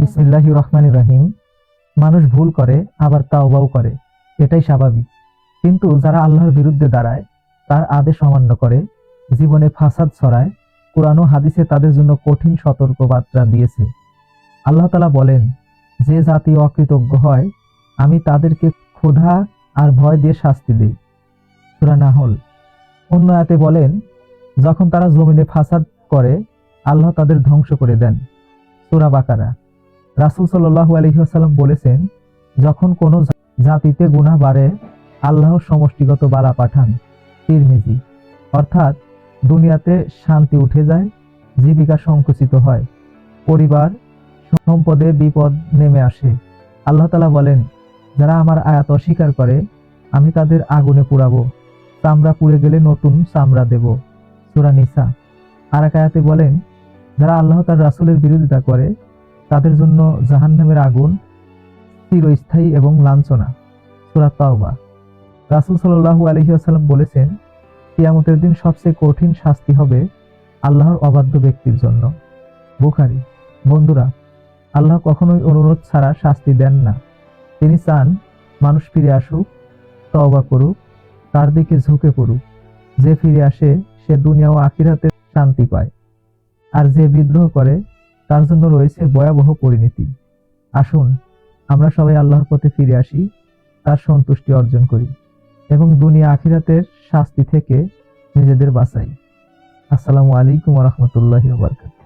বিসমিল্লাহির রহমানির রহিম। মানুষ ভুল করে আবার তাওবাও করে, এটাই স্বাভাবিক। কিন্তু যারা আল্লাহর বিরুদ্ধে দাঁড়ায়, তার আদেশ অমান্য করে, জীবনে ফাসাদ ছড়ায়, কোরআন ও হাদিসে তাদের জন্য কঠিন সতর্কবার্তা দিয়েছে। আল্লাহ তাআলা বলেন, যে জাতি অকৃতজ্ঞ হয় আমি তাদেরকে ক্ষুধা আর ভয় দিয়ে শাস্তি দেই। সূরা নাহল। অন্য আয়াতে বলেন, যখন তারা জমিনে ফাসাদ করে আল্লাহ তাদের ধ্বংস করে দেন। সূরা বাকারা। রাসূল সাল্লাল্লাহু আলাইহি ওয়াসাল্লাম বলেছেন, যখন কোনো জাতিতে গুনাহ বাড়ে আল্লাহ সমষ্টিগত বালা পাঠান। তিরমিজি। অর্থাৎ দুনিয়াতে শান্তি উঠে যায়, জীবিকা সংকুচিত হয়, পরিবার সম্পদে বিপদ নেমে আসে। আল্লাহ তাআলা বলেন, যারা আমার আয়াত অস্বীকার করে আমি তাদের আগুনে পুড়াবো, চামড়া পুড়ে গেলে নতুন চামড়া দেব। সূরা নিসা। আর এক আয়াতে বলেন, যারা আল্লাহ তার রাসূলের বিরোধিতা করে তাদের জন্য জাহান্নামের আগুন চিরস্থায়ী এবং লাঞ্ছনা। সূরা তাওবা। রাসূল সাল্লাল্লাহু আলাইহি ওয়াসাল্লাম বলেছেন, কিয়ামতের দিন সবচেয়ে কঠিন শাস্তি হবে আল্লাহর অবাধ্য ব্যক্তির জন্য। বুখারী। বন্ধুরা, আল্লাহ কখনোই অনুরোধ ছাড়া শাস্তি দেন না। তিনি চান মানুষ ফিরে আসুক, তওবা করুক, তার দিকে ঝুঁকে পড়ুক। যে ফিরে আসে সে দুনিয়া ও আখিরাতে শান্তি পায়, আর যে বিদ্রোহ করে তার জন্য রয়েছে ভয়াবহ পরিণতি। আসুন আমরা সবাই আল্লাহর পথে ফিরে আসি, তার সন্তুষ্টি অর্জন করি এবং দুনিয়া আখিরাতের শাস্তি থেকে নিজেদের বাঁচাই। আসসালামু আলাইকুম ওয়া রাহমাতুল্লাহি ওয়া বারাকাতুহু।